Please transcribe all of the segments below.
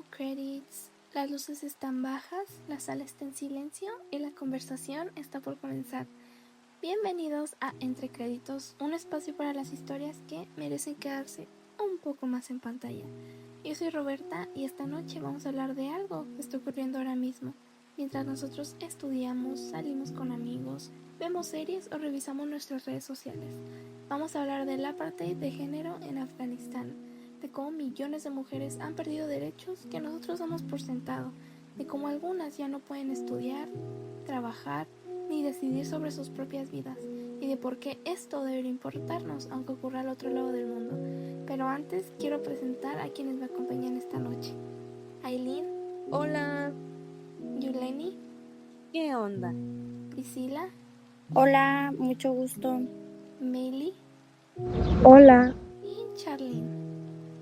Roll credits. Las luces están bajas, la sala está en silencio y la conversación está por comenzar. Bienvenidos a Entre Créditos, un espacio para las historias que merecen quedarse un poco más en pantalla. Yo soy Roberta y esta noche vamos a hablar de algo que está ocurriendo ahora mismo. Mientras nosotros estudiamos, salimos con amigos, vemos series o revisamos nuestras redes sociales. Vamos a hablar del apartheid de género en Afganistán, de cómo millones de mujeres han perdido derechos que nosotros damos por sentado, de cómo algunas ya no pueden estudiar, trabajar, ni decidir sobre sus propias vidas, y de por qué esto debería importarnos aunque ocurra al otro lado del mundo. Pero antes quiero presentar a quienes me acompañan esta noche. Aileen. Hola, Yuleni. ¿qué onda? Priscila. Hola, mucho gusto. Meili. Hola. Y Charlene.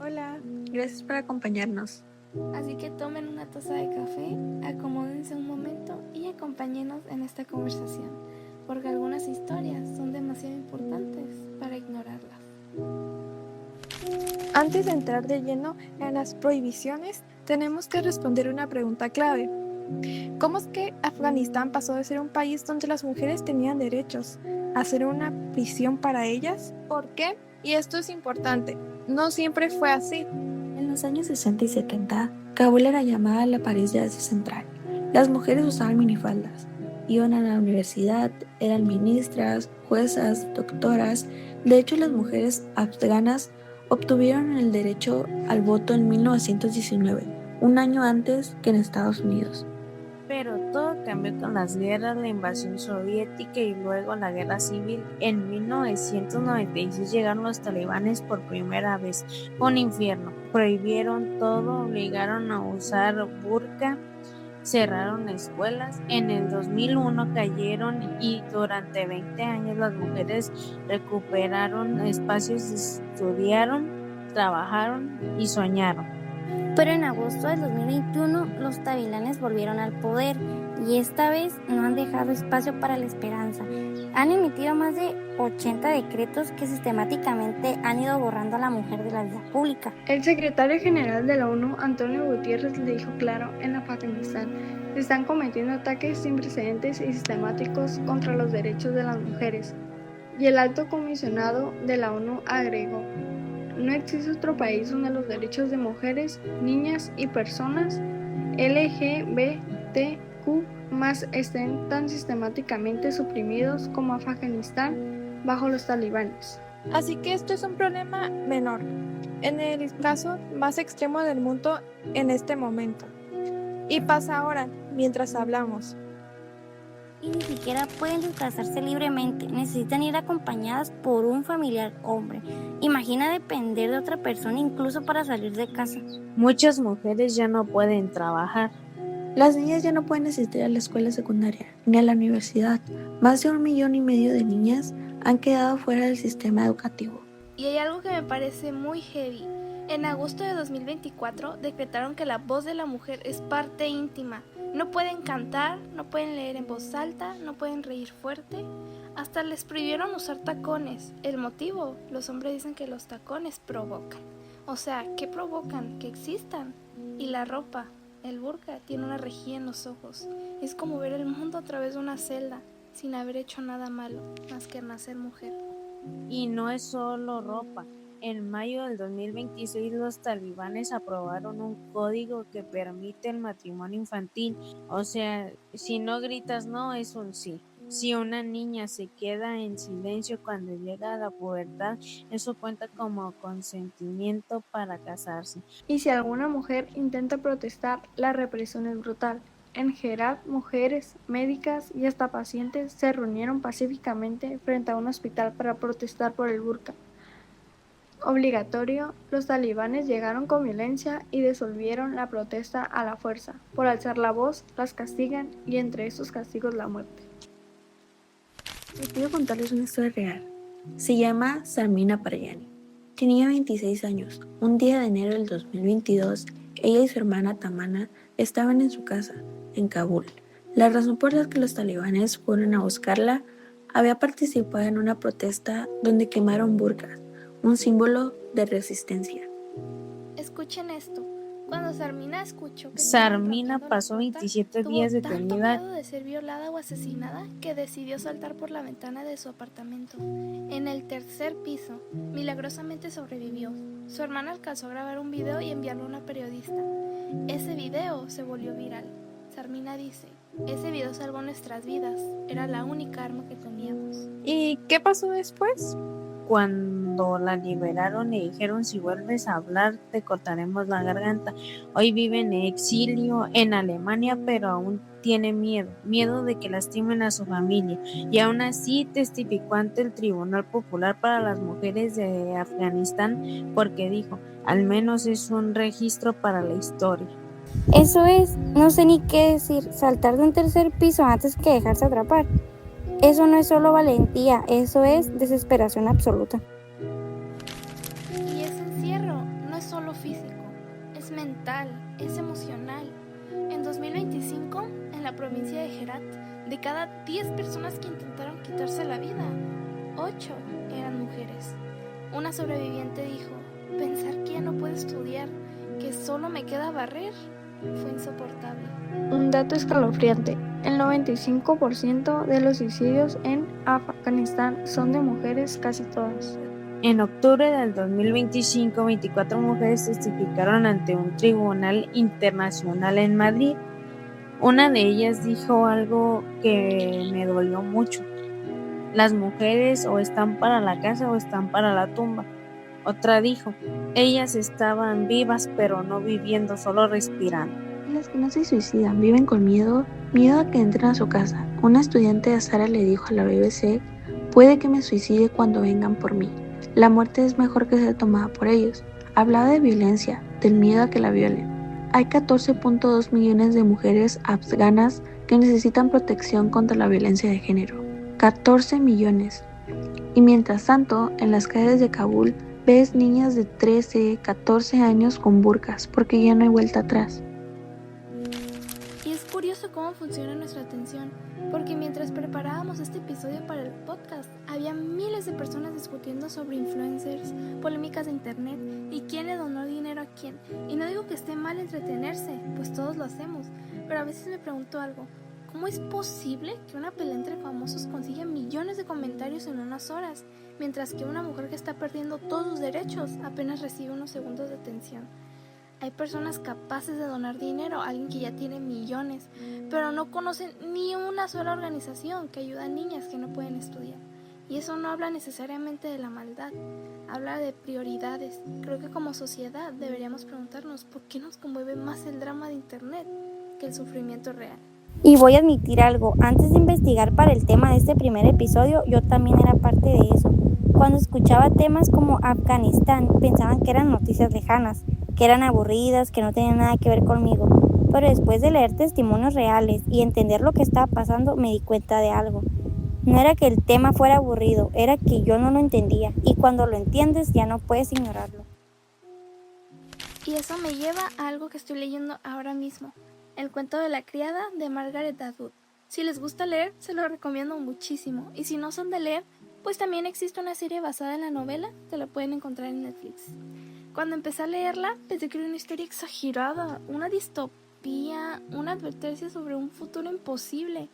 Hola, gracias por acompañarnos. Así que tomen una taza de café, acomódense un momento y acompáñenos en esta conversación, porque algunas historias son demasiado importantes para ignorarlas. Antes de entrar de lleno en las prohibiciones, tenemos que responder una pregunta clave. ¿Cómo es que Afganistán pasó de ser un país donde las mujeres tenían derechos a ser una prisión para ellas? ¿Por qué? Y esto es importante, no siempre fue así. En los años 60 y 70, Kabul era llamada la París de Asia Central. Las mujeres usaban minifaldas, iban a la universidad, eran ministras, juezas, doctoras. De hecho, las mujeres afganas obtuvieron el derecho al voto en 1919, un año antes que en Estados Unidos. Pero todo cambió con las guerras, la invasión soviética y luego la guerra civil. En 1996 llegaron los talibanes por primera vez. Fue un infierno. Prohibieron todo, obligaron a usar burka, cerraron escuelas. En el 2001 cayeron y durante 20 años las mujeres recuperaron espacios, estudiaron, trabajaron y soñaron. Pero en agosto del 2021 los talibanes volvieron al poder y esta vez no han dejado espacio para la esperanza. Han emitido más de 80 decretos que sistemáticamente han ido borrando a la mujer de la vida pública. El secretario general de la ONU, Antonio Guterres, le dijo claro en Afganistán: se están cometiendo ataques sin precedentes y sistemáticos contra los derechos de las mujeres. Y el alto comisionado de la ONU agregó: no existe otro país donde los derechos de mujeres, niñas y personas LGBTQ+ estén tan sistemáticamente suprimidos como Afganistán bajo los talibanes. Así que esto es un problema menor, en el caso más extremo del mundo en este momento. Y pasa ahora, mientras hablamos. Y ni siquiera pueden desplazarse libremente, necesitan ir acompañadas por un familiar hombre. Imagina depender de otra persona incluso para salir de casa. Muchas mujeres ya no pueden trabajar. Las niñas ya no pueden asistir a la escuela secundaria ni a la universidad. Más de 1,5 millones de niñas han quedado fuera del sistema educativo. Y hay algo que me parece muy heavy. En agosto de 2024 decretaron que la voz de la mujer es parte íntima. No pueden cantar, no pueden leer en voz alta, no pueden reír fuerte. Hasta les prohibieron usar tacones. El motivo, los hombres dicen que los tacones provocan. O sea, ¿qué provocan? Que existan. Y la ropa, el burka, tiene una rejilla en los ojos. Es como ver el mundo a través de una celda, sin haber hecho nada malo, más que nacer mujer. Y no es solo ropa. En mayo del 2026 los talibanes aprobaron un código que permite el matrimonio infantil. O sea, si no gritas no, es un sí. Si una niña se queda en silencio cuando llega a la pubertad, eso cuenta como consentimiento para casarse. Y si alguna mujer intenta protestar, la represión es brutal. En Herat, mujeres, médicas y hasta pacientes se reunieron pacíficamente frente a un hospital para protestar por el burka obligatorio. Los talibanes llegaron con violencia y disolvieron la protesta a la fuerza. Por alzar la voz, las castigan y entre esos castigos la muerte. Quiero contarles una historia real. Se llama Sarmina Parayani. Tenía 26 años. Un día de enero del 2022, ella y su hermana Tamana estaban en su casa, en Kabul. La razón por la que los talibanes fueron a buscarla: había participado en una protesta donde quemaron burkas, un símbolo de resistencia. Escuchen esto. Cuando Sarmina escuchó que Sarmina estaban pasó rompiendo la 27 puerta, días tuvo tanto detenida. miedo de ser violada o asesinada que decidió saltar por la ventana de su apartamento. En el tercer piso, milagrosamente sobrevivió. Su hermana alcanzó a grabar un video y enviarlo a una periodista. Ese video se volvió viral. Sarmina dice, ese video salvó nuestras vidas, era la única arma que teníamos. ¿Y qué pasó después? Cuando la liberaron le dijeron, si vuelves a hablar te cortaremos la garganta. Hoy vive en exilio en Alemania, pero aún tiene miedo de que lastimen a su familia, y aún así testificó ante el Tribunal Popular para las Mujeres de Afganistán porque dijo, al menos es un registro para la historia. Eso es, no sé ni qué decir, saltar de un tercer piso antes que dejarse atrapar. Eso no es solo valentía, eso es desesperación absoluta. Y ese encierro no es solo físico, es mental, es emocional. En 2025, en la provincia de Herat, de cada 10 personas que intentaron quitarse la vida, 8 eran mujeres. Una sobreviviente dijo, pensar que ya no puedo estudiar, que solo me queda barrer, fue insoportable. Un dato escalofriante, el 95% de los suicidios en Afganistán son de mujeres, casi todas. En octubre del 2025, 24 mujeres testificaron ante un tribunal internacional en Madrid. Una de ellas dijo algo que me dolió mucho. Las mujeres o están para la casa o están para la tumba. Otra dijo, ellas estaban vivas pero no viviendo, solo respirando. Las que no se suicidan viven con miedo a que entren a su casa. Una estudiante de Sara le dijo a la BBC, puede que me suicide cuando vengan por mí. La muerte es mejor que ser tomada por ellos. Hablaba de violencia, del miedo a que la violen. Hay 14.2 millones de mujeres afganas que necesitan protección contra la violencia de género. 14 millones. Y mientras tanto, en las calles de Kabul, ves niñas de 13, 14 años con burkas, porque ya no hay vuelta atrás. Y es curioso cómo funciona nuestra atención, porque mientras preparábamos este episodio para el podcast, había miles de personas discutiendo sobre influencers, polémicas de internet y quién le donó dinero a quién. Y no digo que esté mal entretenerse, pues todos lo hacemos, pero a veces me pregunto algo, ¿cómo es posible que una pelea entre famosos consiga millones de comentarios en unas horas, mientras que una mujer que está perdiendo todos sus derechos apenas recibe unos segundos de atención? Hay personas capaces de donar dinero a alguien que ya tiene millones, pero no conocen ni una sola organización que ayuda a niñas que no pueden estudiar. Y eso no habla necesariamente de la maldad, habla de prioridades. Creo que como sociedad deberíamos preguntarnos por qué nos conmueve más el drama de internet que el sufrimiento real. Y voy a admitir algo, antes de investigar para el tema de este primer episodio, yo también era parte de eso. Cuando escuchaba temas como Afganistán, pensaban que eran noticias lejanas, que eran aburridas, que no tenían nada que ver conmigo. Pero después de leer testimonios reales y entender lo que estaba pasando, me di cuenta de algo. No era que el tema fuera aburrido, era que yo no lo entendía. Y cuando lo entiendes, ya no puedes ignorarlo. Y eso me lleva a algo que estoy leyendo ahora mismo. El cuento de la criada de Margaret Atwood. Si les gusta leer, se lo recomiendo muchísimo. Y si no son de leer, pues también existe una serie basada en la novela que la pueden encontrar en Netflix. Cuando empecé a leerla, pensé que era una historia exagerada, una distopía, una advertencia sobre un futuro imposible.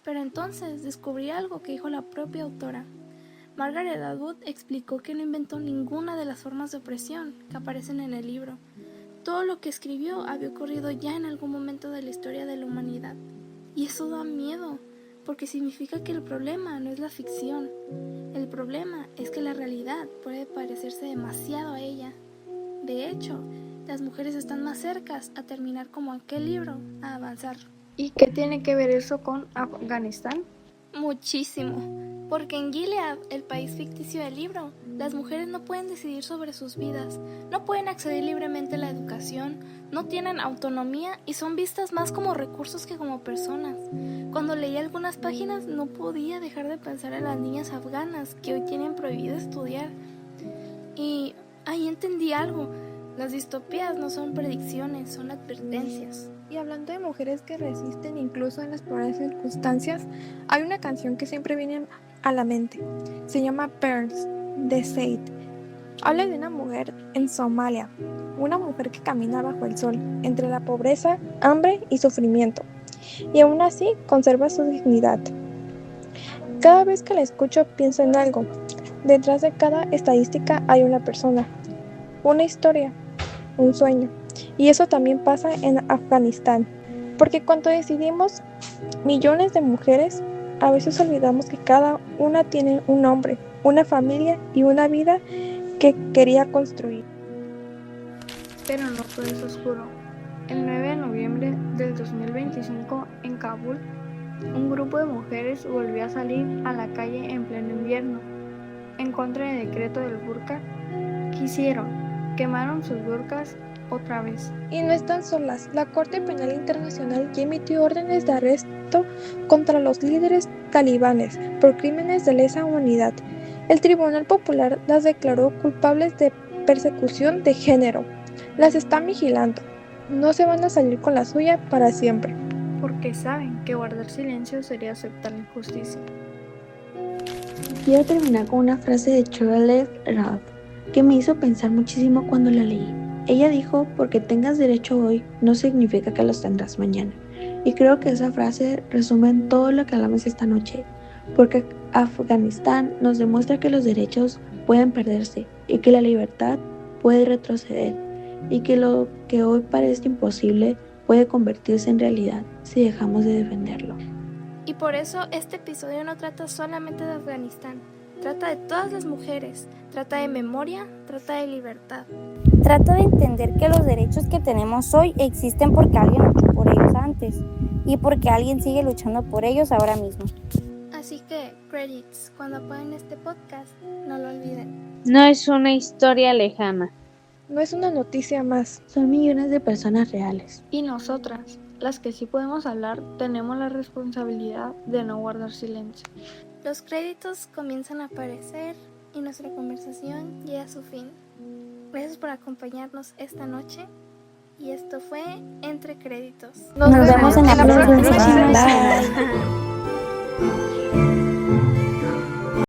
Pero entonces descubrí algo que dijo la propia autora. Margaret Atwood explicó que no inventó ninguna de las formas de opresión que aparecen en el libro. Todo lo que escribió había ocurrido ya en algún momento de la historia de la humanidad. Y eso da miedo, porque significa que el problema no es la ficción. El problema es que la realidad puede parecerse demasiado a ella. De hecho, las mujeres están más cercas a terminar como aquel libro, a avanzar. ¿Y qué tiene que ver eso con Afganistán? Muchísimo, porque en Gilead, el país ficticio del libro, las mujeres no pueden decidir sobre sus vidas, no pueden acceder libremente a la educación, no tienen autonomía y son vistas más como recursos que como personas. Cuando leí algunas páginas no podía dejar de pensar en las niñas afganas que hoy tienen prohibido estudiar. Y ahí entendí algo, las distopías no son predicciones, son advertencias. Y hablando de mujeres que resisten incluso en las peores circunstancias, hay una canción que siempre viene a la mente. Se llama Pearls, de Sade. Habla de una mujer en Somalia, una mujer que camina bajo el sol, entre la pobreza, hambre y sufrimiento, y aún así conserva su dignidad. Cada vez que la escucho pienso en algo. Detrás de cada estadística hay una persona, una historia, un sueño. Y eso también pasa en Afganistán. Porque cuando decidimos millones de mujeres, a veces olvidamos que cada una tiene un nombre, una familia y una vida que quería construir. Pero no todo es oscuro. El 9 de noviembre del 2025, en Kabul, un grupo de mujeres volvió a salir a la calle en pleno invierno, en contra del decreto del burka. Quemaron sus burkas otra vez. Y no están solas. La Corte Penal Internacional ya emitió órdenes de arresto contra los líderes talibanes por crímenes de lesa humanidad. El Tribunal Popular las declaró culpables de persecución de género. Las están vigilando. No se van a salir con la suya para siempre. Porque saben que guardar silencio sería aceptar la injusticia. Quiero terminar con una frase de Charlotte Roth que me hizo pensar muchísimo cuando la leí. Ella dijo, porque tengas derecho hoy, no significa que los tendrás mañana. Y creo que esa frase resume en todo lo que hablamos esta noche, porque Afganistán nos demuestra que los derechos pueden perderse y que la libertad puede retroceder y que lo que hoy parece imposible puede convertirse en realidad si dejamos de defenderlo. Y por eso este episodio no trata solamente de Afganistán, trata de todas las mujeres, trata de memoria, trata de libertad. Trata de entender que los derechos que tenemos hoy existen porque alguien luchó por ellos antes y porque alguien sigue luchando por ellos ahora mismo. Así que, credits, cuando apaguen este podcast, no lo olviden. No es una historia lejana. No es una noticia más. Son millones de personas reales. Y nosotras, las que sí podemos hablar, tenemos la responsabilidad de no guardar silencio. Los créditos comienzan a aparecer y nuestra conversación llega a su fin. Gracias por acompañarnos esta noche y esto fue Entre Créditos. Nos vemos en la próxima. Bye. Bye.